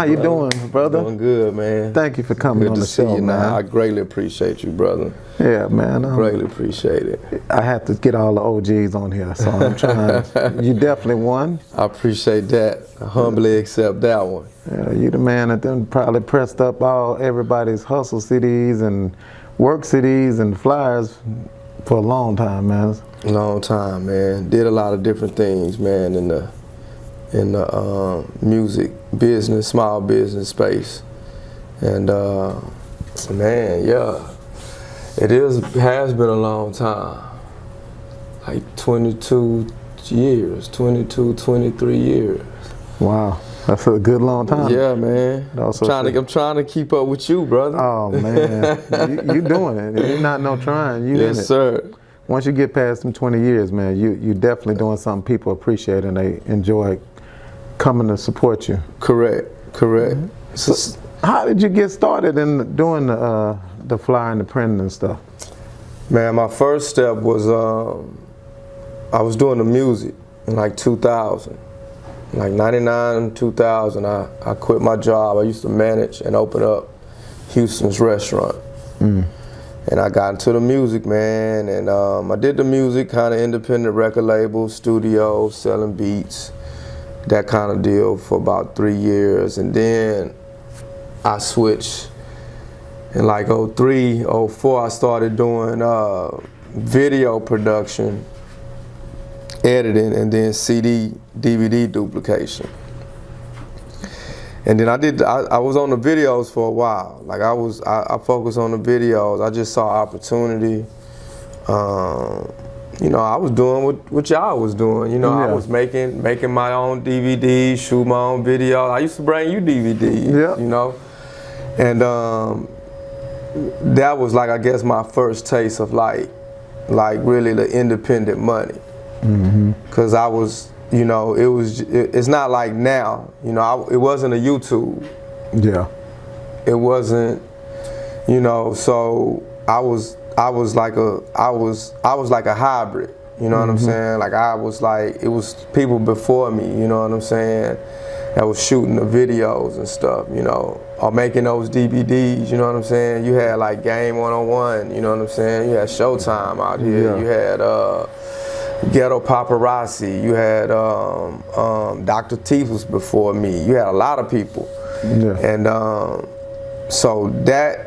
you doing, brother? Doing good, man. Thank you for coming on the show, man. Now. I greatly appreciate you, brother. Yeah, man. Greatly appreciate it. I have to get all the OGs on here, so I'm trying. You definitely won. I appreciate that. I humbly accept that one. Yeah, you the man that then probably pressed up everybody's hustle CDs and work CDs and flyers for a long time, man. Long time, man. Did a lot of different things, man, in the music business, small business space, and man, yeah, has been a long time, like 22 years, 23 years. Wow, that's a good long time. Yeah, man. I'm trying to keep up with you, brother. Oh man, you doing it. You're not no trying. You yes, in it. Sir. Once you get past them 20 years, man, you definitely doing something people appreciate and they enjoy coming to support you. Correct. Mm-hmm. So how did you get started in doing the flyer and the printing and stuff? Man, my first step was I was doing the music in like 2000. Like 99, 2000, I quit my job. I used to manage and open up Houston's restaurant. And I got into the music, man, and I did the music, kind of independent record label, studio, selling beats, that kind of deal for about 3 years. And then I switched in like 03, 04, I started doing video production, editing, and then CD, DVD duplication. And then I was on the videos for a while. Like I focused on the videos. I just saw opportunity. You know, I was doing what y'all was doing. You know, yeah. I was making my own DVDs, shoot my own videos. I used to bring you DVDs, yeah. You know? And that was like, I guess, my first taste of like really the independent money. Cause I was, you know, it's not like now, you know, it wasn't a YouTube. Yeah. It wasn't, you know, so I was like a hybrid, you know what I'm saying? Like it was people before me, you know what I'm saying, that was shooting the videos and stuff, you know, or making those DVDs, you know what I'm saying? You had like Game 101, you know what I'm saying? You had Showtime out here, yeah. You had Ghetto Paparazzi, you had Dr. Teeth was before me, you had a lot of people. Yeah. And so that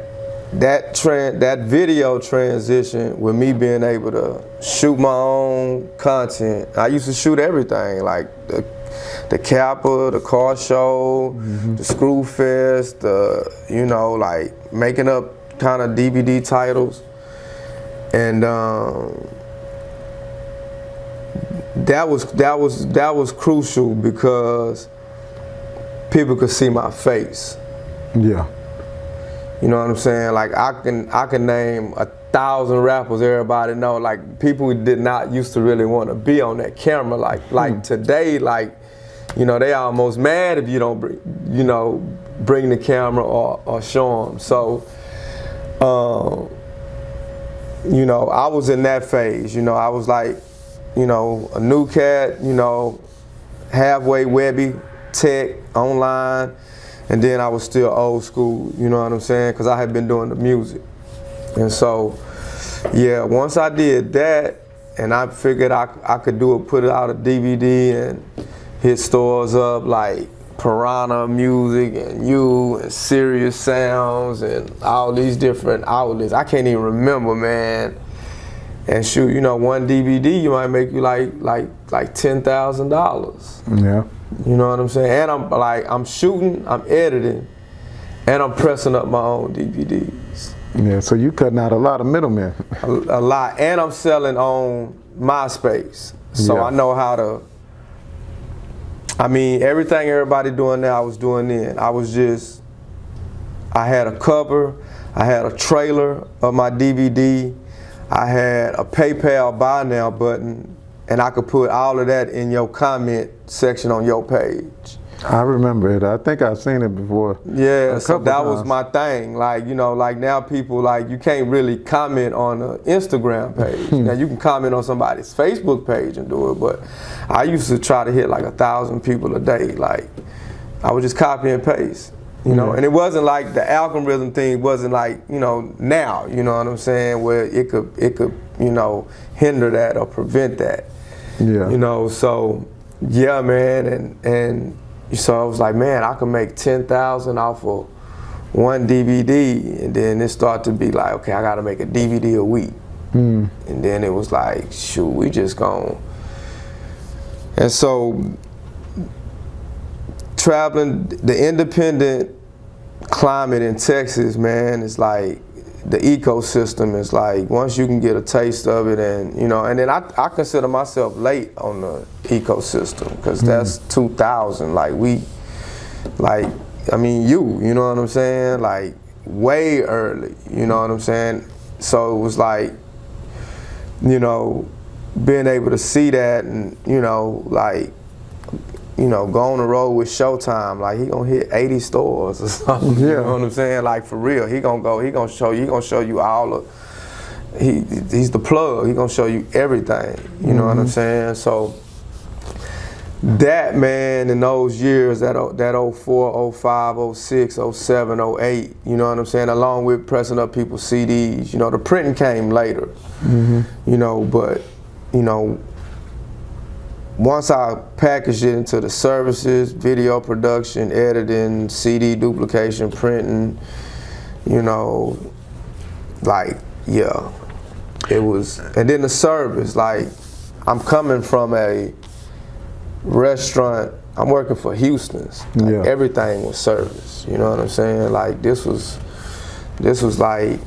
video transition with me being able to shoot my own content. I used to shoot everything, like the Kappa, the car show, the Screw Fest, you know, like making up kind of DVD titles. And that was crucial because people could see my face. Yeah. You know what I'm saying? Like I can name 1,000 rappers everybody know. Like people did not used to really want to be on that camera. Like today, like, you know, they almost mad if you don't bring the camera or show them. So, you know, I was in that phase. You know, I was like, you know, a new cat. You know, halfway webby, tech, online. And then I was still old school, you know what I'm saying? Because I had been doing the music. And so, yeah, once I did that, and I figured I could put out a DVD and hit stores up like Piranha Music and You and Serious Sounds and all these different outlets. I can't even remember, man. And shoot, you know, one DVD you might make you like $10,000. Yeah. You know what I'm saying? And I'm shooting, I'm editing, and I'm pressing up my own DVDs. Yeah, so you cutting out a lot of middlemen. A lot, and I'm selling on MySpace. So yeah. I know how to, I mean, everything everybody doing now, I was doing then. I had a cover, I had a trailer of my DVD, I had a PayPal buy now button, and I could put all of that in your comment section on your page. I remember it. I think I've seen it before. Yeah, so that was my thing. Like, you know, like now people, like, you can't really comment on an Instagram page. Now you can comment on somebody's Facebook page and do it, but I used to try to hit like 1,000 people a day, like, I would just copy and paste, you know. And it wasn't like the algorithm thing wasn't like, you know, now, you know what I'm saying, where it could, you know, hinder that or prevent that. Yeah. You know, so yeah, man, and so I was like, man, I can make 10,000 off of one DVD, and then it started to be like, okay, I got to make a DVD a week. And then it was like, shoot, we just gone. And so traveling the independent climate in Texas, man, it's like the ecosystem is like, once you can get a taste of it, and you know, and then I consider myself late on the ecosystem, because that's 2000. Like I mean, you know what I'm saying? Like way early, you know what I'm saying? So it was like, you know, being able to see that, and you know, like, you know, go on the road with Showtime, like he gonna hit 80 stores or something. You know what I'm saying? Like for real, he gonna show you all of. He's the plug. He gonna show you everything. You know what I'm saying? So that, man, in those years, that 04, 05, 06, 07, 08, you know what I'm saying? Along with pressing up people's CDs, you know, the printing came later. You know, but you know, once I packaged it into the services, video production, editing, CD duplication, printing, you know, like, yeah, it was. And then the service, like, I'm coming from a restaurant, I'm working for Houston's. Like, everything was service, you know what I'm saying? Like, this was like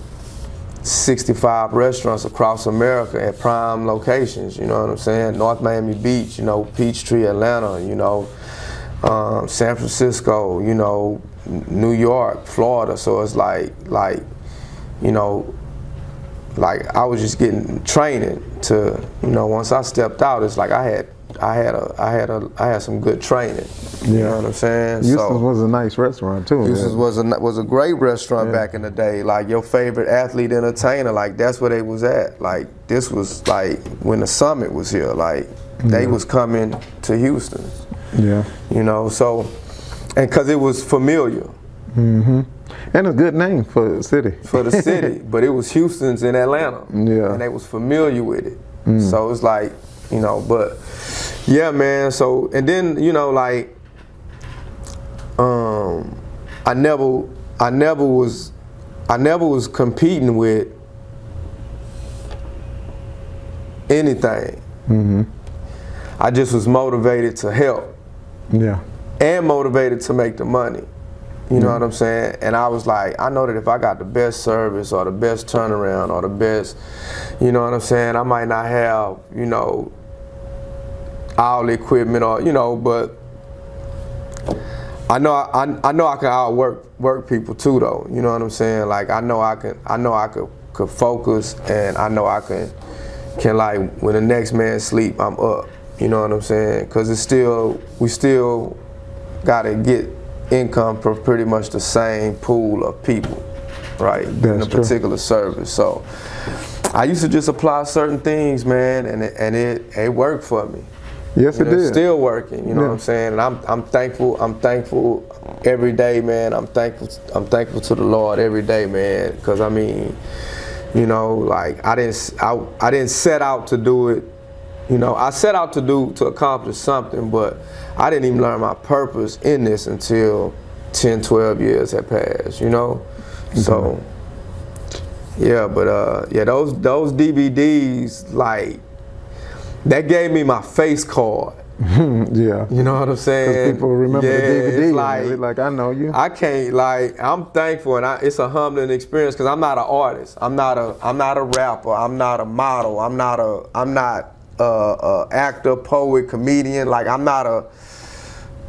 65 restaurants across America at prime locations, you know what I'm saying? North Miami Beach, you know, Peachtree, Atlanta, you know, San Francisco, you know, New York, Florida. So it's like, you know, like I was just getting training to, you know, once I stepped out, it's like I had some good training. You know what I'm saying? Houston's was a nice restaurant too. Houston's was a great restaurant back in the day. Like your favorite athlete entertainer, like that's where they was at. Like this was like when the Summit was here. Like they was coming to Houston's. Yeah. You know, so, and cause it was familiar. And a good name for the city. For the city, but it was Houston's in Atlanta. Yeah. And they was familiar with it. So it's like, you know, but yeah, man. So, and then, you know, like, I never was competing with anything. I just was motivated to help. Yeah. And motivated to make the money. You know what I'm saying? And I was like, I know that if I got the best service or the best turnaround or the best, you know what I'm saying, I might not have, you know, all the equipment or, you know, but I know I can outwork people too though. You know what I'm saying? Like I know I could focus, and I know I can like when the next man sleep, I'm up. You know what I'm saying? Cause we still gotta get income for pretty much the same pool of people, right? In a particular service. So I used to just apply certain things, man, and it worked for me. Yes, it did. It's still working, you know what I'm saying? And I'm thankful every day, man. I'm thankful to the Lord every day, man, because I mean, you know, like I didn't set out to do it. You know, I set out to accomplish something, but I didn't even learn my purpose in this until 10, 12 years had passed, you know? So, yeah, but yeah, those DVDs, like, that gave me my face card. Yeah. You know what I'm saying? Because people remember the DVD. It's like, I know you. I can't, like, I'm thankful, and it's a humbling experience because I'm not an artist. I'm not a rapper. I'm not a model. I'm not actor, poet, comedian. Like, I'm not a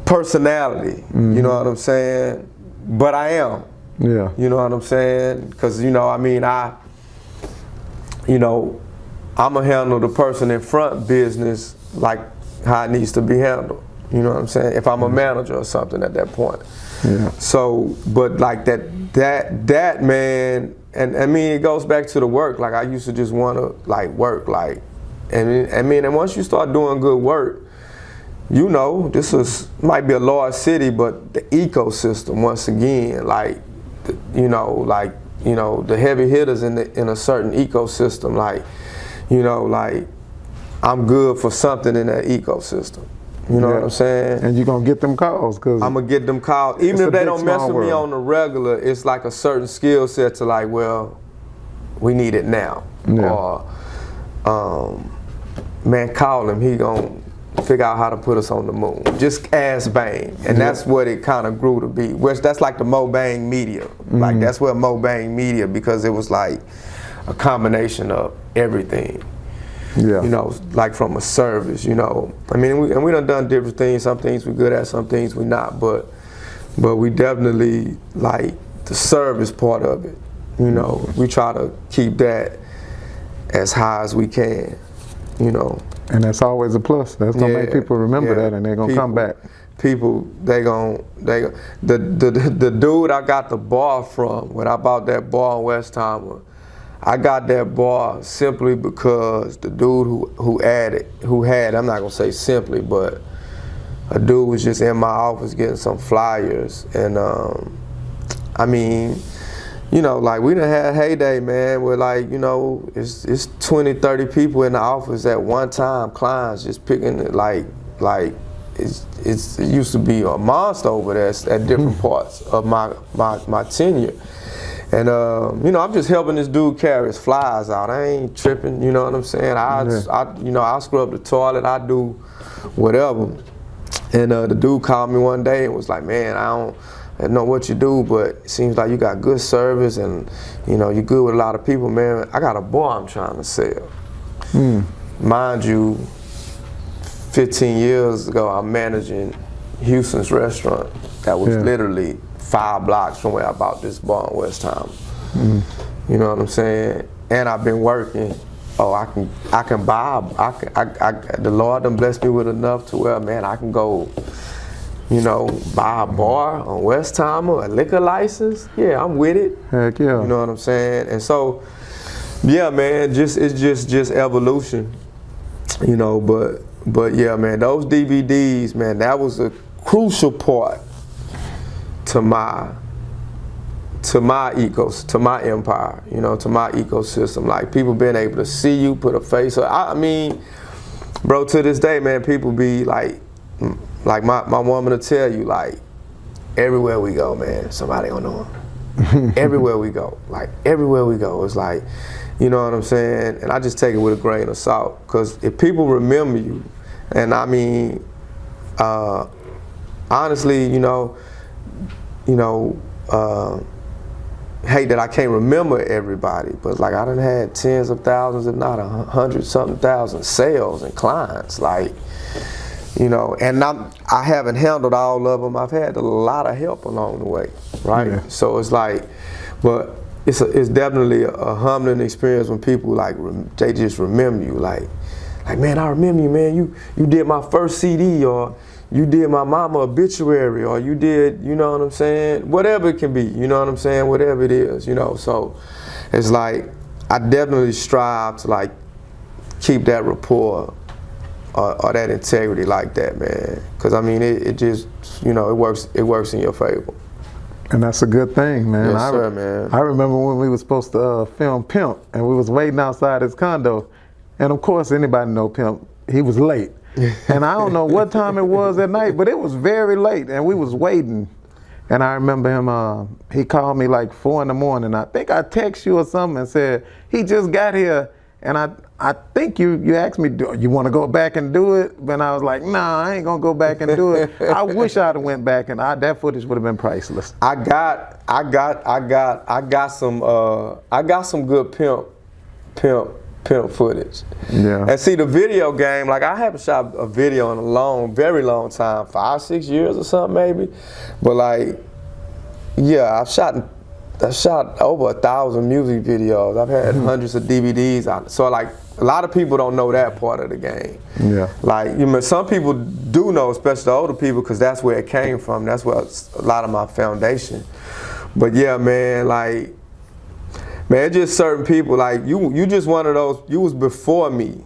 personality. You know what I'm saying? But I am. Yeah. You know what I'm saying? Because, you know, I mean, I'm going to handle the person in front business like how it needs to be handled. You know what I'm saying? If I'm a manager or something at that point. Yeah. So, but like that man, and I mean, it goes back to the work. Like I used to just want to like work, like, and I mean, and once you start doing good work, you know, might be a large city, but the ecosystem once again, like, the heavy hitters in a certain ecosystem, like, like I'm good for something in that ecosystem. You know what I'm saying? And you're gonna get them calls, cause I'm gonna get them calls. Even if they don't mess with me on the regular, it's like a certain skill set to like, well, we need it now. Yeah. Or, man, call him. He gonna figure out how to put us on the moon. Just ask Bang, and that's what it kind of grew to be. Which that's like the Mo Bang Media. Like that's where Mo Bang Media, because it was like a combination of everything. Yeah. You know, like from a service. You know, I mean, we done different things. Some things we good at, some things we not. But we definitely like the service part of it. You know, we try to keep that as high as we can. You know. And that's always a plus. That's gonna make people remember that, and they're gonna come back. People, the dude I got the bar from when I bought that bar in Westheimer, I got that bar simply because the dude who had, I'm not gonna say simply, but a dude was just in my office getting some flyers, and I mean, you know, like we done had heyday, man, where like, you know, it's 20, 30 people in the office at one time, clients just picking it like it used to be a monster over there at different parts of my tenure. And you know, I'm just helping this dude carry his flies out. I ain't tripping, you know what I'm saying? I scrub the toilet, I do whatever. And the dude called me one day and was like, man, I don't know what you do, but it seems like you got good service and, you know, you're good with a lot of people, man. I got a bar I'm trying to sell. Mind you, 15 years ago, I'm managing Houston's restaurant that was literally 5 blocks from where I bought this bar in Westheimer. You know what I'm saying? And I've been working. Oh, I can buy. The Lord done blessed me with enough to where, man, I can go, you know, buy a bar on Westheimer, a liquor license. Yeah, I'm with it. Heck yeah. You know what I'm saying? And so, yeah, man, it's just evolution. You know, but yeah, man, those DVDs, man, that was a crucial part to my empire, you know, to my ecosystem. Like people being able to see you, put a face. I mean, bro, to this day, man, people be like my woman will tell you, like, everywhere we go, man, somebody gonna know him. Everywhere we go, it's like, you know what I'm saying? And I just take it with a grain of salt, because if people remember you, and I mean, honestly, you know, hate that I can't remember everybody, but like I done had tens of thousands, if not 100-something thousand sales and clients, like, you know, and I haven't handled all of them. I've had a lot of help along the way, right? Yeah. So it's like, but it's definitely a humbling experience when people like they just remember you, like man, I remember you, man. You did my first CD, or you did my mama obituary, or you did, you know what I'm saying? Whatever it can be, you know what I'm saying? Whatever it is, you know. So it's like I definitely strive to like keep that rapport or that integrity like that, man. Because I mean, it just, you know, it works in your favor. And that's a good thing, man. Yes, sir, man. I remember when we were supposed to film Pimp, and we was waiting outside his condo, and of course, anybody know Pimp, he was late. And I don't know what time it was at night, but it was very late, and we was waiting. And I remember him, he called me like 4 in the morning. I think I text you or something and said, he just got here. And I think you asked me, do you want to go back and do it? But I was like, nah, I ain't gonna go back and do it. I wish I'd have went back, and that footage would have been priceless. I got some good pimp footage. Yeah. And see, the video game, like I haven't shot a video in a very long time, 5-6 years or something maybe. But like, yeah, I've shot over 1,000 music videos. I've had hundreds of DVDs out. So like, a lot of people don't know that part of the game. Yeah. Like, you know, some people do know, especially the older people, because that's where it came from. That's where a lot of my foundation. But yeah, man, like, man, just certain people, like you just one of those, you was before me,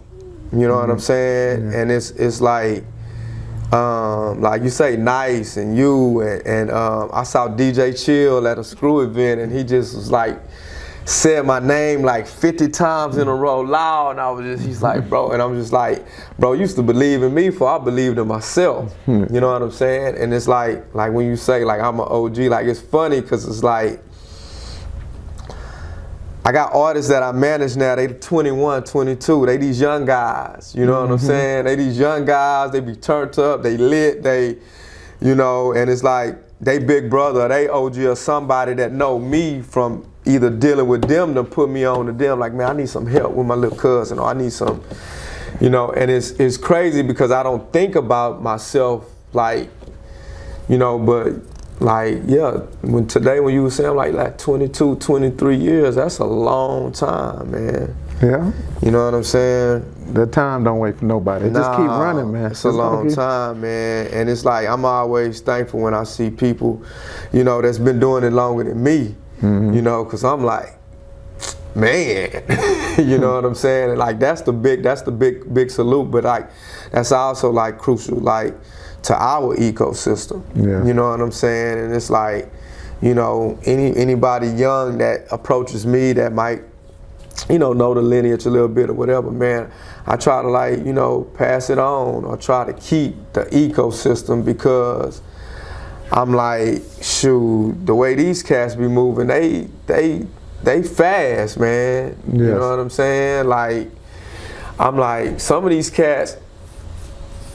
you know what I'm saying? Yeah. And it's like, like you say, Nice and you, and I saw DJ Chill at a Screw event, and he just was like, said my name like 50 times in a row loud, and I was just, he's like, bro, and I'm just like, bro, you used to believe in me before I believed in myself. You know what I'm saying? And it's like when you say like I'm an OG, like it's funny because it's like, I got artists that I manage now, they 21, 22, they these young guys, you know what I'm saying? They these young guys, they be turned up, they lit, they, you know, and it's like, they big brother, they OG or somebody that know me from either dealing with them to put me on to them, like, man, I need some help with my little cousin, or I need some, you know, and it's crazy because I don't think about myself like, you know, but like, yeah, when you were saying like 22, 23 years, that's a long time, man. Yeah. You know what I'm saying? The time don't wait for nobody. Just keep running, man. It's a long time, man. And it's like, I'm always thankful when I see people, you know, that's been doing it longer than me, you know, because I'm like, man, you know what I'm saying? And like, that's the big salute, but like, that's also like crucial, like, to our ecosystem. Yeah. You know what I'm saying? And it's like, you know, anybody young that approaches me that might, you know the lineage a little bit or whatever, man, I try to like, you know, pass it on or try to keep the ecosystem, because I'm like, shoot, the way these cats be moving, they fast, man. Yes. You know what I'm saying? Like, I'm like, some of these cats,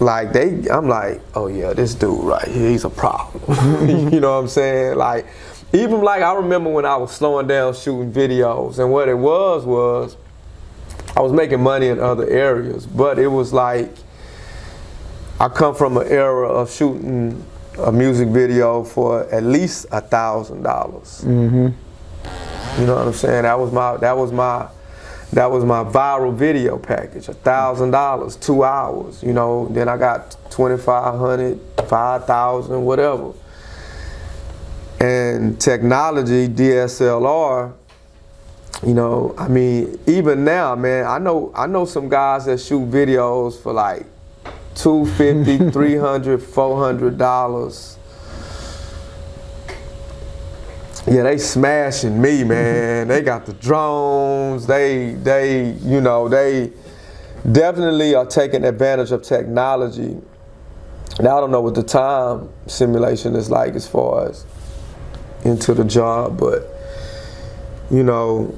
like I'm like, oh yeah, this dude right here, he's a problem. You know what I'm saying? Like, even like I remember when I was slowing down shooting videos, and what it was I was making money in other areas, but it was like, I come from an era of shooting a music video for at least $1,000. You know what I'm saying? That was my viral video package, $1,000, 2 hours, you know, then I got 2,500, 5,000, whatever. And technology, DSLR, you know, I mean, even now, man, I know some guys that shoot videos for like $250, $300, $400. Yeah, they smashing me, man. They got the drones. They you know, they definitely are taking advantage of technology. Now I don't know what the time simulation is like as far as into the job, but you know,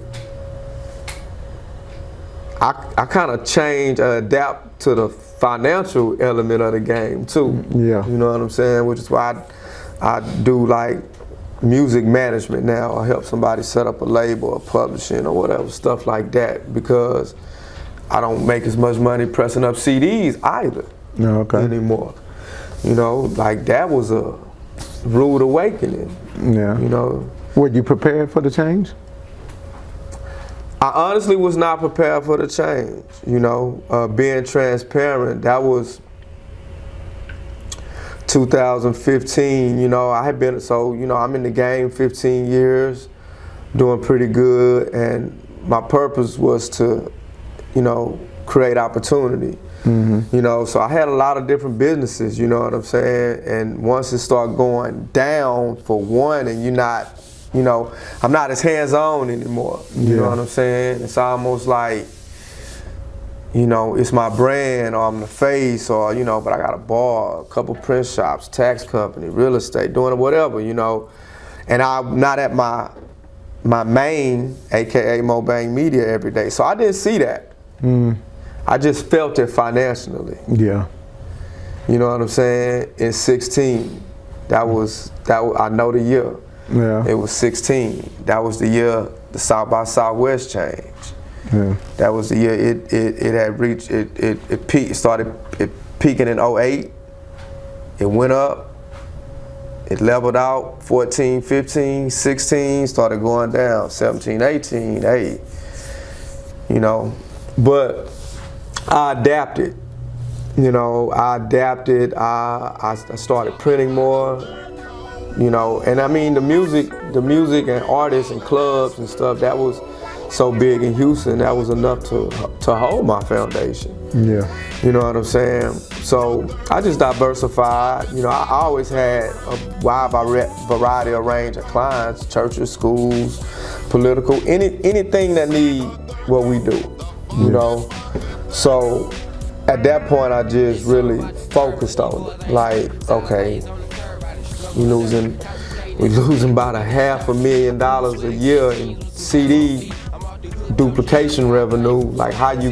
I kind of change, adapt to the financial element of the game too. Yeah, you know what I'm saying? Which is why I do like music management now. I help somebody set up a label or publishing or whatever, stuff like that, because I don't make as much money pressing up CDs either anymore. You know, like that was a rude awakening. Yeah. You know. Were you prepared for the change? I honestly was not prepared for the change. You know, being transparent, that was 2015, you know, I had been, so, you know, I'm in the game 15 years, doing pretty good, and my purpose was to, you know, create opportunity. You know, so I had a lot of different businesses, you know what I'm saying? And once it started going down for one, and you're not, you know, I'm not as hands-on anymore, you know what I'm saying? It's almost like, you know, it's my brand, or I'm the face, or, you know, but I got a bar, a couple print shops, tax company, real estate, doing whatever, you know. And I'm not at my main, AKA Mobang Media, every day. So I didn't see that. I just felt it financially. Yeah. You know what I'm saying? In 16, that was I know the year. Yeah. It was 16. That was the year the South by Southwest changed. Yeah. That was the year it had reached, it peaked, started peaking in 08. It went up, it leveled out, 14, 15, 16, started going down, 17, 18, 8, you know. But I adapted, you know, I started printing more, you know, and I mean the music and artists and clubs and stuff, that was so big in Houston, that was enough to hold my foundation. Yeah. You know what I'm saying? So I just diversified. You know, I always had a wide variety of range of clients, churches, schools, political, anything that need what we do, you know? So at that point, I just really focused on it. Like, okay, we losing about $500,000 a year in CD duplication revenue. Like, how you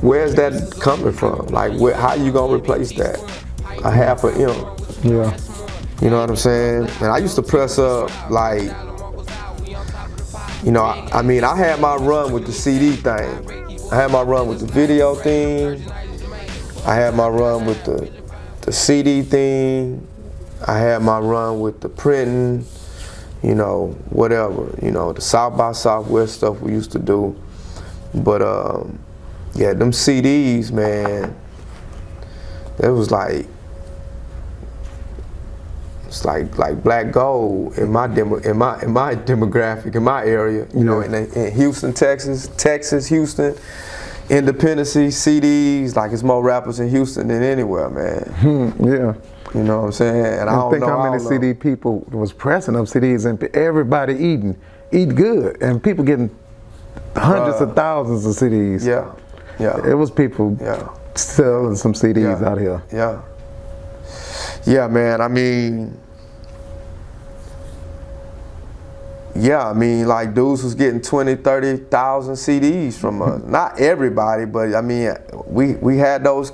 where's that coming from? Like, how you gonna replace that? A $500,000. Yeah. You know what I'm saying? And I used to press up, like, you know, I mean, I had my run with the CD thing. I had my run with the video thing. I had my run with the CD thing. I had my run with the printing, you know, whatever, you know, the South by Southwest stuff we used to do. But yeah, them CDs, man, it was like, it's like black gold in my demographic, in my area, you know, in Houston, Texas, Houston, Independency, CDs, like it's more rappers in Houston than anywhere, man. Yeah. You know what I'm saying? And I don't think know how many CD people was pressing up CDs and everybody eat good, and people getting hundreds of thousands of CDs. Yeah, yeah. It was people selling some CDs out here. Yeah. Yeah, man. I mean, like dudes was getting 20, 30,000 CDs from us. Not everybody, but I mean, we had those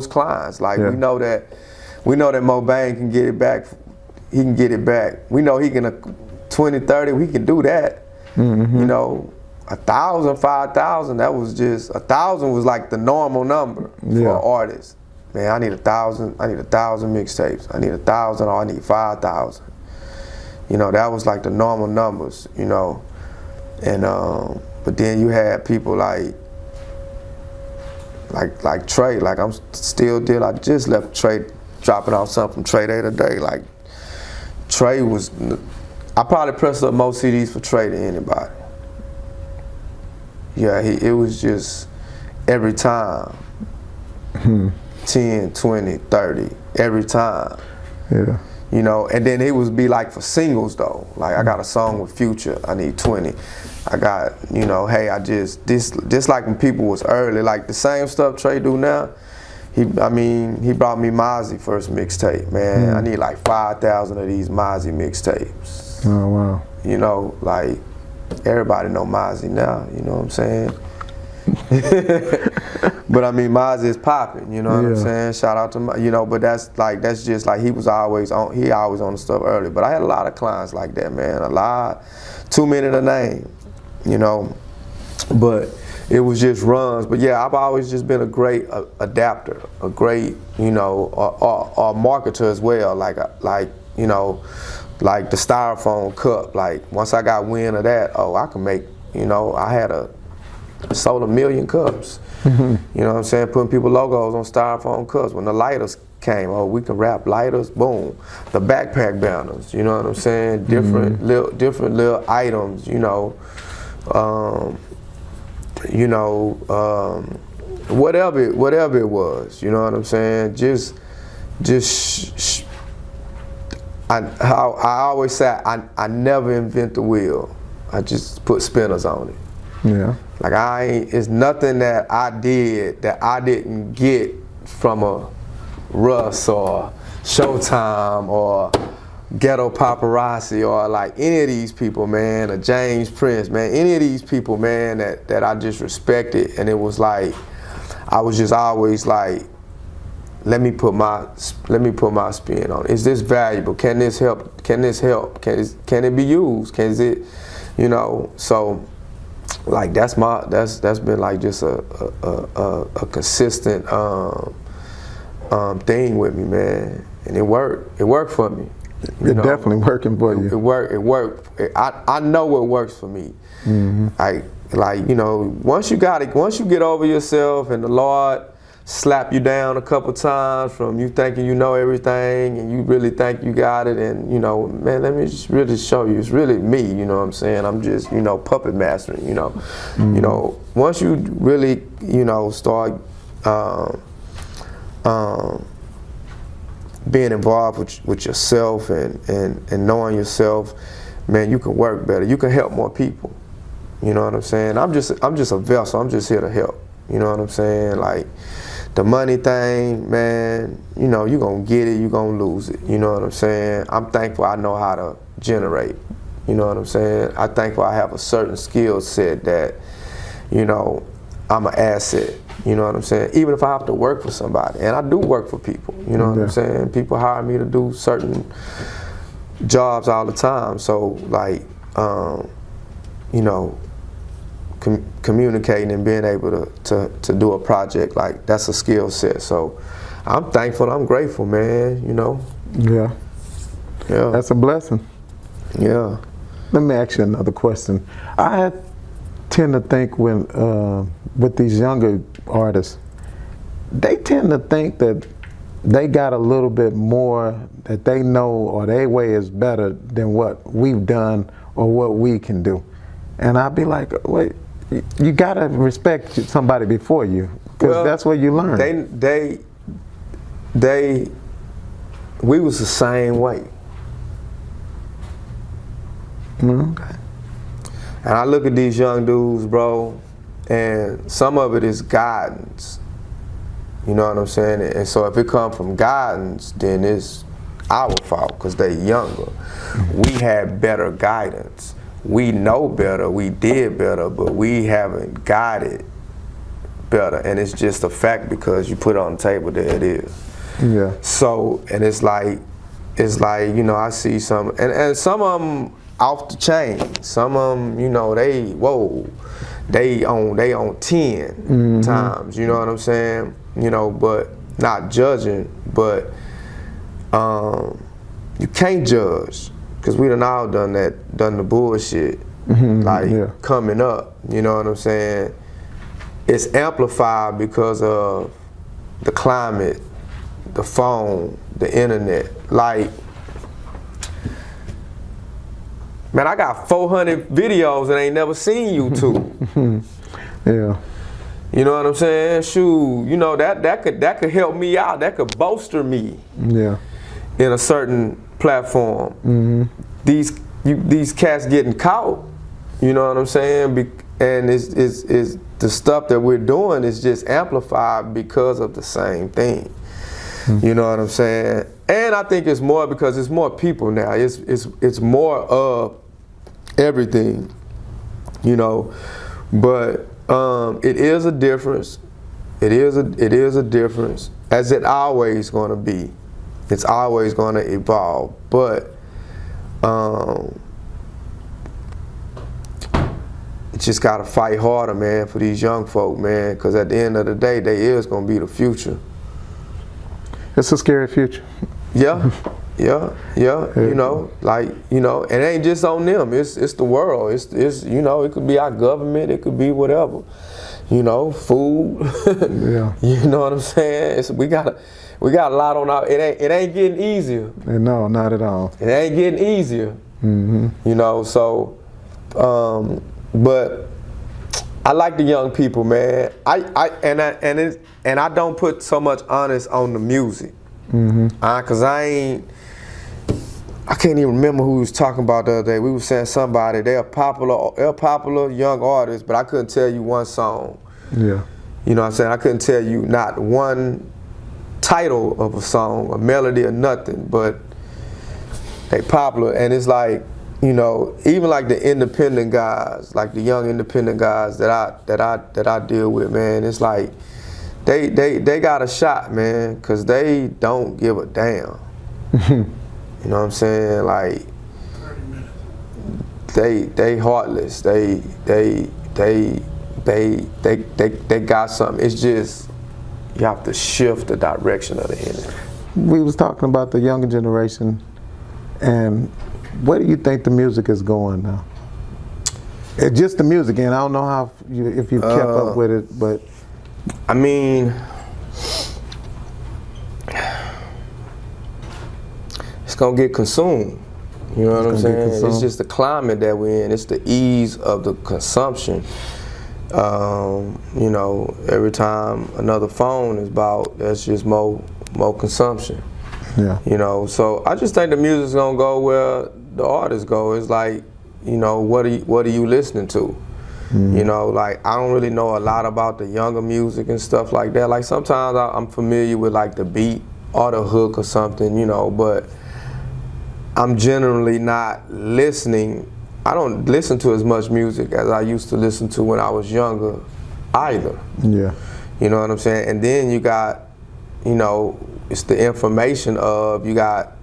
clients. Like we know that Mo Bang can get it back. He can get it back. We know he can 20, 30. We can do that. You know, 1,000, 5,000. That was just 1,000 was like the normal number for an artist. Man, I need 1,000. I need 1,000 mixtapes. I need 1,000, or I need 5,000. You know, that was like the normal numbers. You know, and but then you had people like Trey. Like I'm still deal. I just left Trey dropping off something from Trey Day today. Like Trey was, I probably pressed up more CDs for Trey than anybody. Yeah, it was just every time. 10, 20, 30, every time. Yeah. You know, and then it would be like for singles though. Like I got a song with Future, I need 20. I got, you know, hey, just like when people was early, like the same stuff Trey do now. He brought me Mozzie first mixtape, man. I need like 5,000 of these Mozzie mixtapes. Oh, wow. You know, like everybody know Mozzie now, you know what I'm saying? But I mean, Mozzie is popping, you know what I'm saying? Shout out to you know, but that's just like he always on the stuff early. But I had a lot of clients like that, man. Too many to name, you know. But it was just runs. But yeah, I've always just been a great adapter, a great, you know, or marketer as well. Like you know, like the styrofoam cup. Like once I got wind of that, oh, I can make, you know, sold 1 million cups. You know what I'm saying? Putting people logos on styrofoam cups. When the lighters came, oh, we can wrap lighters, boom. The backpack banners, you know what I'm saying? Different little items, you know. Whatever it was, you know what I'm saying? I always say I never invent the wheel. I just put spinners on it. Yeah. Like it's nothing that I did that I didn't get from a Russ or Showtime or Ghetto Paparazzi or like any of these people, man, or James Prince, man, any of these people, man, that I just respected. And it was like, I was just always like, let me put my spin on it. Is this valuable? Can this help? Can this help? Can it be used? Can it, you know? So, like that's been like just a consistent thing with me, man, and it worked. It worked for me. It's definitely working for you. It worked. I know what works for me. Like you know, once you get over yourself and the Lord slap you down a couple times from you thinking you know everything and you really think you got it, and you know, man, let me just really show you it's really me, you know what I'm saying? I'm just, you know, puppet mastering, you know. You know, once you really, you know, start being involved with yourself and knowing yourself, man, you can work better. You can help more people. You know what I'm saying? I'm just a vessel. I'm just here to help. You know what I'm saying? Like the money thing, man, you know, you gonna get it, you gonna lose it. You know what I'm saying? I'm thankful I know how to generate. You know what I'm saying? I'm thankful I have a certain skill set that, you know, I'm an asset. You know what I'm saying? Even if I have to work for somebody, and I do work for people. You know what I'm saying? People hire me to do certain jobs all the time. So like, you know, communicating and being able to do a project, like that's a skill set. So I'm thankful, I'm grateful, man, you know. Yeah. Yeah. That's a blessing. Yeah. Let me ask you another question. I tend to think when, with these younger artists, they tend to think that they got a little bit more that they know or their way is better than what we've done or what we can do. And I'd be like, wait, you gotta respect somebody before you, because that's where you learn. We was the same way. Okay. And I look at these young dudes, bro, and some of it is guidance. You know what I'm saying? And so if it comes from guidance, then it's our fault because they're younger. We had better guidance. We know better, we did better, but we haven't guided better. And it's just a fact because you put it on the table, there it is. Yeah. So, and it's like, you know, I see some, and some of them off the chain. Some of them, you know, they on 10 times, you know what I'm saying? You know, but not judging, but you can't judge because we done all done the bullshit, coming up, you know what I'm saying? It's amplified because of the climate, the phone, the internet. Like, man, I got 400 videos and ain't never seen YouTube. Yeah. You know what I'm saying? Shoot, you know, that could help me out. That could bolster me. Yeah. In a certain platform. These cats getting caught. You know what I'm saying? And it's the stuff that we're doing is just amplified because of the same thing. You know what I'm saying? And I think it's more because it's more people now. It's more of everything, you know. But it is a difference. It is a difference, as it always going to be. It's always going to evolve. But you just got to fight harder, man, for these young folk, man, because at the end of the day, they is going to be the future. It's a scary future. Yeah, you know, like, you know, it ain't just on them, it's the world. It's you know, it could be our government, it could be whatever. You know, food. Yeah. You know what I'm saying? We got a lot on our, it ain't getting easier. No, not at all. It ain't getting easier. You know, so but I like the young people, man. And I don't put so much honest on the music, cause I can't even remember who we was talking about the other day. We were saying somebody, they're popular young artists, but I couldn't tell you one song. Yeah. You know what I'm saying? I couldn't tell you not one title of a song, a melody or nothing, but they popular. And it's like, you know, even like the independent guys, like the young independent guys that I deal with, man, it's like they got a shot, man, cause they don't give a damn. You know what I'm saying? Like they heartless. They got something. It's just you have to shift the direction of the energy. We was talking about the younger generation, and where do you think the music is going now? It's just the music, and I don't know if you've kept up with it, but I mean, gonna get consumed. You know what I'm saying? It's consumed. just the climate that we're in. It's the ease of the consumption. You know, every time another phone is bought, that's just more consumption. Yeah. You know, so I just think the music's gonna go where the artists go. It's like, you know, what are you listening to? You know, like I don't really know a lot about the younger music and stuff like that. Like sometimes I'm familiar with like the beat or the hook or something, you know, but I'm generally not listening. I don't listen to as much music as I used to listen to when I was younger either. Yeah. You know what I'm saying? And then you got, you know, it's the information of, you got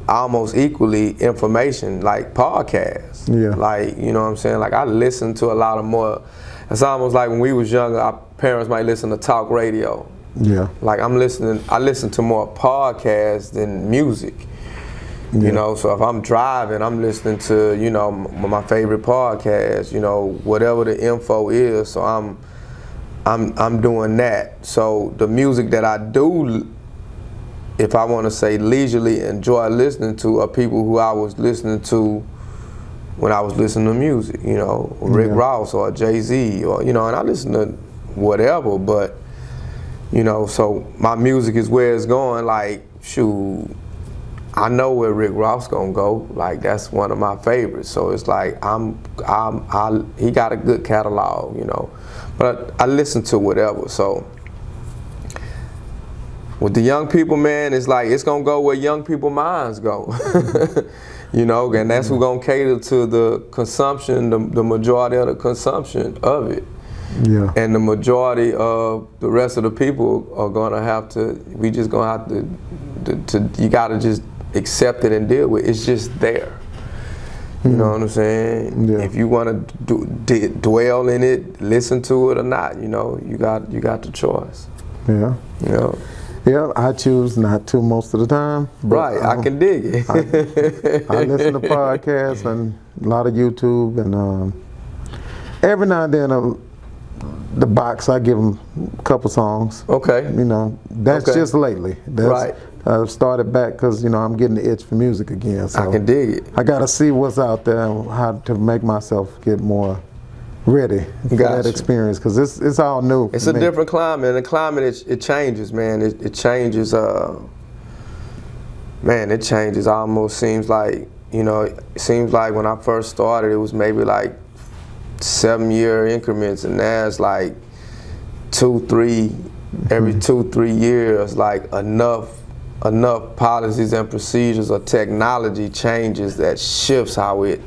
almost equally information, like podcasts. Yeah. Like, you know what I'm saying? Like I listen to a lot of more, it's almost like when we was younger, our parents might listen to talk radio. Yeah. Like I listen to more podcasts than music. Yeah. You know, so if I'm driving, I'm listening to, you know, my favorite podcast, you know, whatever the info is. So I'm doing that. So the music that I do, if I want to say leisurely enjoy listening to, are people who I was listening to when I was listening to music, you know, Rick Ross or Jay-Z, or, you know, and I listen to whatever, but, you know, so my music is where it's going. Like, shoot, I know where Rick Ross gonna go. Like, that's one of my favorites. So it's like he got a good catalog, you know, but I listen to whatever. So with the young people, man, it's like it's gonna go where young people minds go. You know, and that's who's gonna cater to the consumption, the majority of the consumption of it. Yeah. And the majority of the rest of the people are gonna have to, we just gonna have to you gotta just accept it and deal with it. It's just there. You know what I'm saying? Yeah. If you wanna dwell in it, listen to it or not, you know, you got the choice. Yeah. You know? Yeah, I choose not to most of the time. But, Right, I can dig it. I listen to podcasts and a lot of YouTube, and every now and then the box, I give them a couple songs. Okay. You know, that's Okay. just lately. That's, Right. I've started back because, you know, I'm getting the itch for music again. So I can dig it. I got to see what's out there and how to make myself get more ready for that Gotcha. experience, because it's all new. It's for a me. different climate, and the climate, it changes, man. It changes, man, it changes. Almost seems like, you know, it seems like when I first started, it was maybe like 7-year increments, and now it's like 2-3, every 2-3 years, like enough policies and procedures or technology changes that shifts how it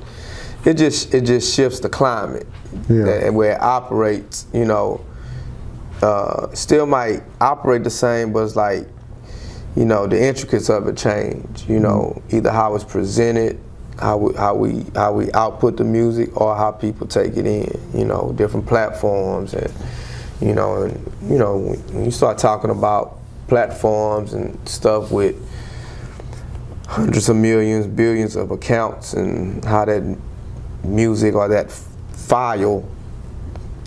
just shifts the climate. Yeah. And where it operates, you know, still might operate the same, but it's like, you know, the intricacies of it change. You know, either how it's presented, how we output the music, or how people take it in. You know, different platforms, and you know, when you start talking about platforms and stuff with hundreds of millions, billions of accounts, and how that music or that file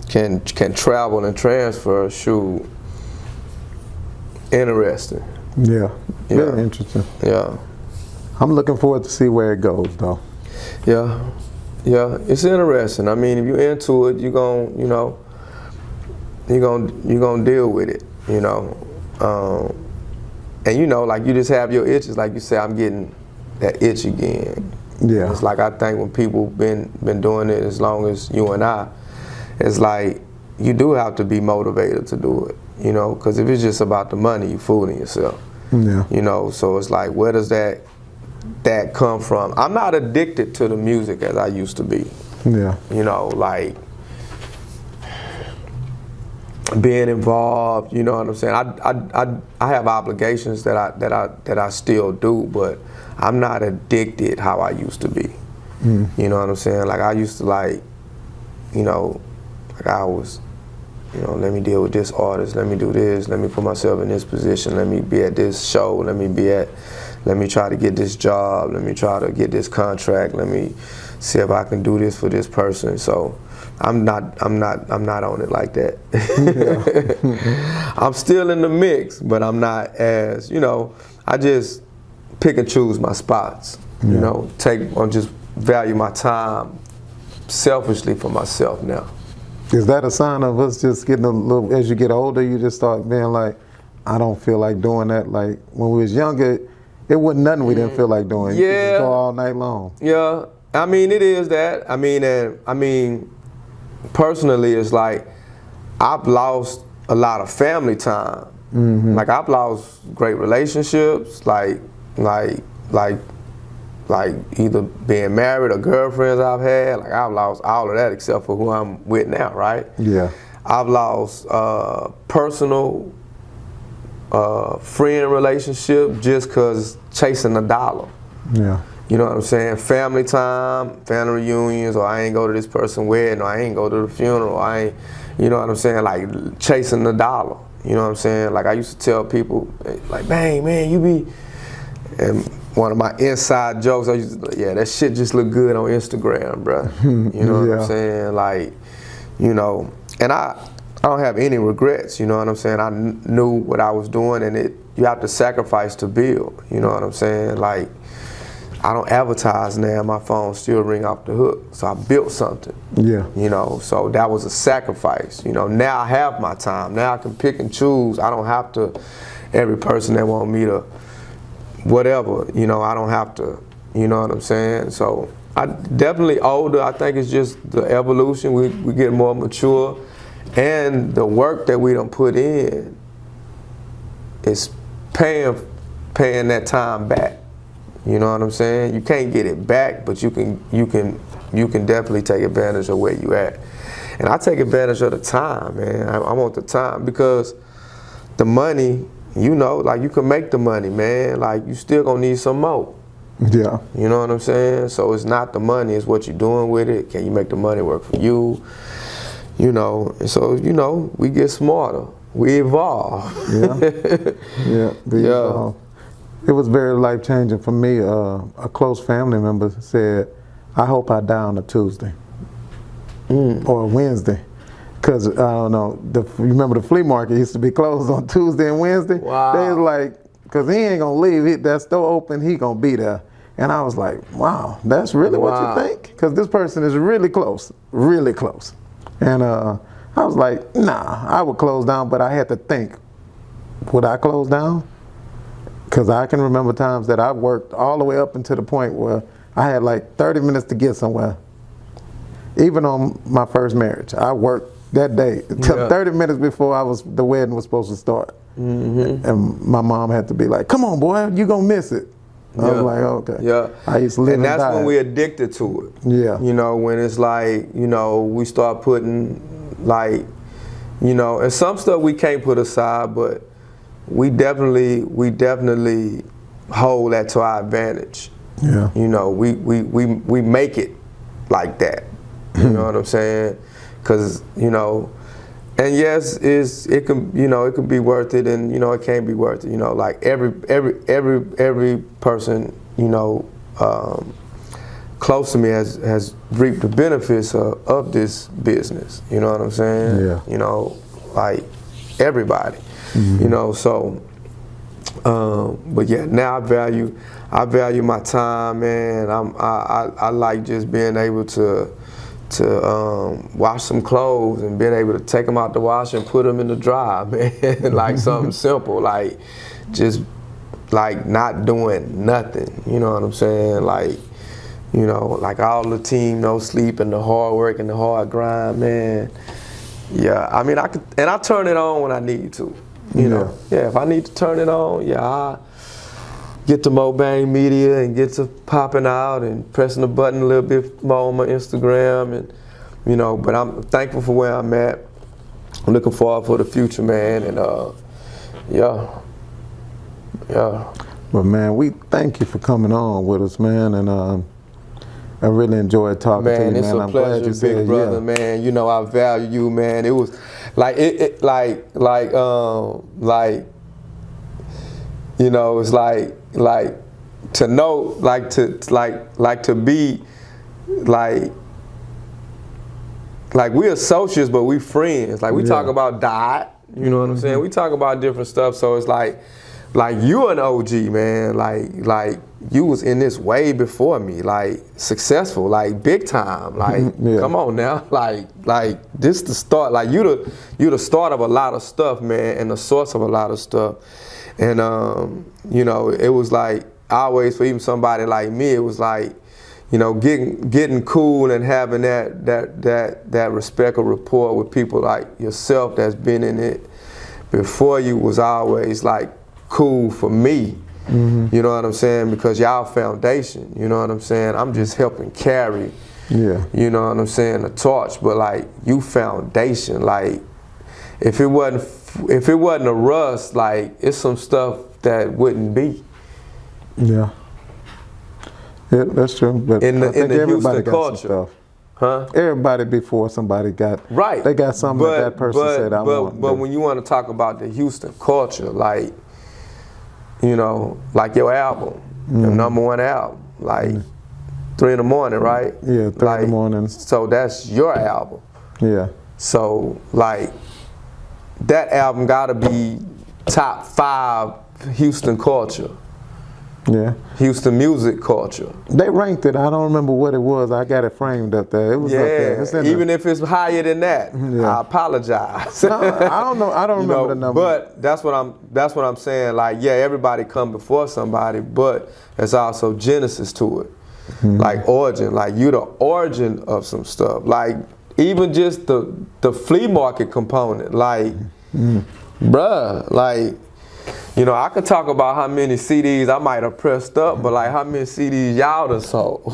can travel and transfer. Shoot, interesting. Yeah, very interesting. Yeah, I'm looking forward to see where it goes, though. yeah, it's interesting. I mean, if you're into it, you're gonna deal with it, you know. And you know, like, you just have your itches, like you say, I'm getting that itch again. Yeah. It's like, I think when people been doing it as long as you and I, it's like you do have to be motivated to do it, you know, because if it's just about the money, you're fooling yourself. Yeah. You know, so it's like, where does that come from? I'm not addicted to the music as I used to be. Yeah. You know, like being involved, you know what I'm saying? I have obligations that I still do, but I'm not addicted how I used to be. You know what I'm saying? Like, I used to, like, you know, like I was, you know, let me deal with this artist, let me do this, let me put myself in this position, let me be at this show, let me try to get this job, let me try to get this contract, let me see if I can do this for this person. So I'm not on it like that. I'm still in the mix, but I'm not as, you know, I just pick and choose my spots. You know, just value my time selfishly for myself now. Is that a sign of us just getting a little, as you get older, you just start being like, I don't feel like doing that? Like when we was younger, it wasn't nothing we didn't feel like doing. You could just go all night long. Yeah, I mean, it is that. I mean, personally, it's like I've lost a lot of family time. Like I've lost great relationships, like either being married or girlfriends I've had. Like I've lost all of that except for who I'm with now, right? Yeah. I've lost personal friend relationship just cause chasing a dollar. Yeah. You know what I'm saying? Family time, family reunions, or I ain't go to this person's wedding, or I ain't go to the funeral, I ain't, you know what I'm saying? Like chasing the dollar. You know what I'm saying? Like I used to tell people, like, "Bang, man, you be," and one of my inside jokes, I used to, yeah, that shit just look good on Instagram, bruh. You know what I'm saying? Like, you know, and I don't have any regrets, you know what I'm saying? I knew what I was doing, and you have to sacrifice to build, you know what I'm saying? Like, I don't advertise now, my phone still ring off the hook, so I built something. Yeah. You know, so that was a sacrifice. You know, now I have my time, now I can pick and choose. I don't have to, every person that want me to, whatever, you know, I don't have to, you know what I'm saying? So I definitely older, I think it's just the evolution, we get more mature, and the work that we done put in is paying that time back. You know what I'm saying? You can't get it back, but you can definitely take advantage of where you at. And I take advantage of the time, man. I want the time, because the money, you know, like you can make the money, man. Like you still gonna need some more. Yeah. You know what I'm saying? So it's not the money, it's what you're doing with it. Can you make the money work for you? You know, and so, you know, we get smarter. We evolve. Yeah. Yeah. It was very life-changing for me. A close family member said, I hope I die on a Tuesday or a Wednesday. Because, I don't know, you remember the flea market used to be closed on Tuesday and Wednesday? Wow. They was like, because he ain't going to leave, that store open, he going to be there. And I was like, wow, that's really what you think? Because this person is really close, really close. And I was like, nah, I would close down, but I had to think, would I close down? Because I can remember times that I worked all the way up until the point where I had like 30 minutes to get somewhere. Even on my first marriage, I worked that day until 30 minutes before the wedding was supposed to start. And my mom had to be like, come on, boy, you gonna miss it. I was like, okay. Yeah. I used to live and that's die. when we're addicted to it. Yeah. You know, when it's like, you know, we start putting like, you know, and some stuff we can't put aside, but we definitely hold that to our advantage. Yeah. You know, we make it like that. You know what I'm saying? Because, you know, and yes, it can be worth it, and you know it can't be worth it. You know, like every person, you know, close to me has reaped the benefits of this business. You know what I'm saying? Yeah. You know, like everybody. You know, so. But yeah, now I value my time, man. I like just being able to wash some clothes and being able to take them out the wash and put them in the dryer, man. Like something simple, like just like not doing nothing. You know what I'm saying? Like, you know, like all the team, no sleep and the hard work and the hard grind, man. Yeah, I mean, I turn it on when I need to. You know, yeah, if I need to turn it on, yeah, I get to Mobang Media and get to popping out and pressing the button a little bit more on my Instagram, and you know, but I'm thankful for where I'm at. I'm looking forward for the future, man, and yeah. But man, we thank you for coming on with us, man, and I really enjoyed talking to you, man. Man, it's a pleasure, big brother, man. You know, I value you, man. It was like you know, it's like to know, like to be like like we associates, but we friends. Like we talk about diet, you know what I'm saying? We talk about different stuff. So it's like you an OG, man. Like you was in this way before me, like successful, like big time. Like come on now, like this the start. Like you the start of a lot of stuff, man, and the source of a lot of stuff. And you know, it was like always for even somebody like me, it was like, you know, getting cool and having that respect or rapport with people like yourself that's been in it before you was always like cool for me. You know what I'm saying? Because y'all foundation, you know what I'm saying? I'm just helping carry, you know what I'm saying, the torch, but like you foundation. Like if it wasn't a Russ, like it's some stuff that wouldn't be. Yeah, that's true. But in the Houston culture, everybody before somebody got they got something that person said I want. But when you want to talk about the Houston culture, like, you know, like your album, your #1 album, like 3 in the morning, right? Yeah, 3 in the morning. So that's your album. Yeah. So like that album gotta be top 5 Houston culture. Yeah. Houston music culture. They ranked it. I don't remember what it was. I got it framed up there. It was up there. It's even if it's higher than that, I apologize. No, I don't know. I don't remember the number. But that's what I'm saying. Like, yeah, everybody come before somebody, but there's also genesis to it. Like origin. Like you the origin of some stuff. Like even just the flea market component. Like, bruh, like, you know, I could talk about how many CDs I might have pressed up, but like how many CDs y'all done sold.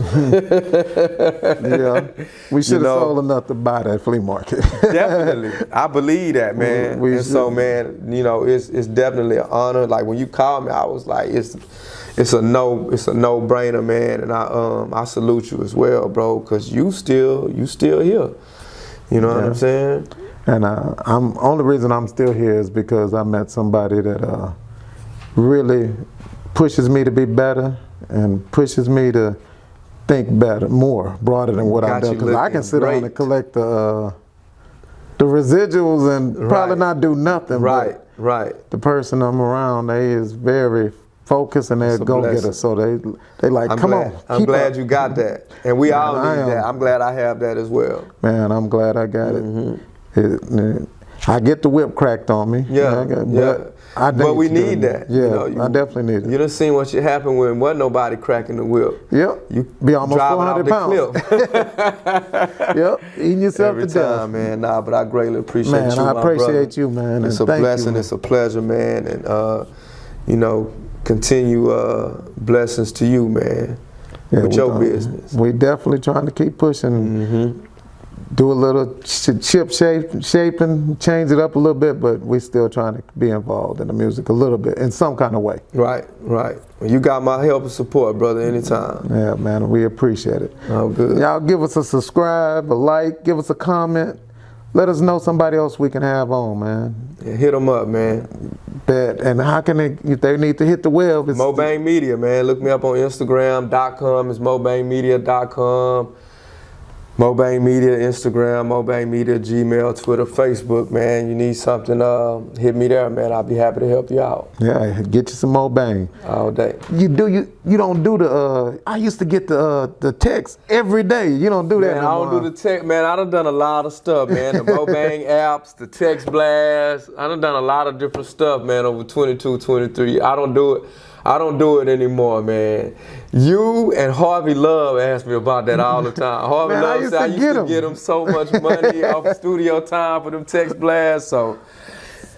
Yeah, we should have sold enough to buy that flea market. Definitely, I believe that, man. And so, man, you know, it's definitely an honor. Like when you called me, I was like, it's a no-brainer, man. And I salute you as well, bro, because you still here. You know what I'm saying? And only reason I'm still here is because I met somebody that really pushes me to be better and pushes me to think better, broader than what I do. Because I can sit on and collect the residuals and probably not do nothing. Right. The person I'm around, they is very focused and they're go-getters. So they like, come on. I'm glad you got that. And we all need that. I'm glad I have that as well. Man, I'm glad I got it. I get the whip cracked on me. But we need that. Yeah, you know, I definitely need it. You done seen what should happen when wasn't nobody cracking the whip. Yep. You be almost 400 pounds. Yep. Eating yourself to death. Every time, man. Nah, but I greatly appreciate you, I appreciate you, man. It's a blessing. It's a pleasure, man. And you know, continue blessings to you, man. With your business. We definitely trying to keep pushing. Do a little chip shaping, change it up a little bit, but we still trying to be involved in the music a little bit in some kind of way. Right. Well, you got my help and support, brother, anytime. Yeah, man, we appreciate it. Oh, good. Y'all give us a subscribe, a like, give us a comment. Let us know somebody else we can have on, man. Yeah, hit them up, man. Bet. And how can they, if they need to hit the web? It's Mobang Media, man. Look me up on Instagram.com. It's mobangmedia.com. Mobang Media, Instagram, Mobang Media, Gmail, Twitter, Facebook, man. You need something, hit me there, man. I'll be happy to help you out. Yeah, get you some Mobang. All day. You don't do the, I used to get the text every day. You don't do that no more. I don't do the text, man. I done a lot of stuff, man. The Mobang apps, the text blast. I done a lot of different stuff, man, over 22, 23. I don't do it anymore, man. You and Harvey Love asked me about that all the time. Harvey Love said I used to get him so much money off studio time for them text blasts. So,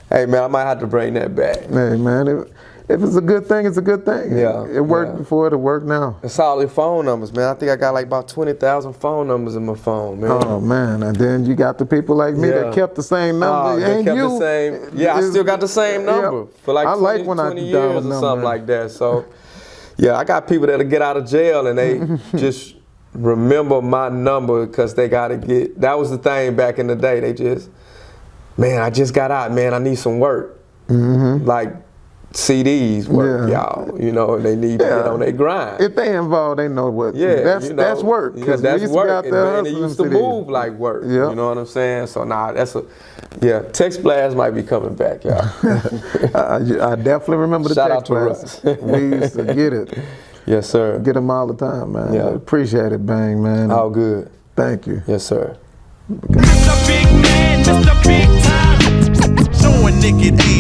hey, man, I might have to bring that back. Hey, man, if it's a good thing, it's a good thing. Yeah. It worked before, it'll work now. It's all your phone numbers, man. I think I got like about 20,000 phone numbers in my phone, man. Oh, man. And then you got the people like me that kept the same number. They kept the same. Yeah, I still got the same number for like 20 years or something like that. So, yeah, I got people that'll get out of jail and they just remember my number because they got to get, that was the thing back in the day. They just, man, I just got out, man. I need some work. Like, CDs work, Yeah. y'all. You know, and they need to get on their grind. If they involved, they know what. Yeah, that's you know, that's work. Yeah, 'Cause that's we used to be work. out And there man, it hustling used to CDs. move like work. Yep. You know what I'm saying? So that's Text Blast might be coming back, y'all. I definitely remember the Shout text out to blast. Russ. We used to get it. Yes, sir. Get them all the time, man. Yeah. Appreciate it, Bang, man. All good. Thank you. Yes, sir. Mr. Big Man, Mr. Big Time. Showing nigga age.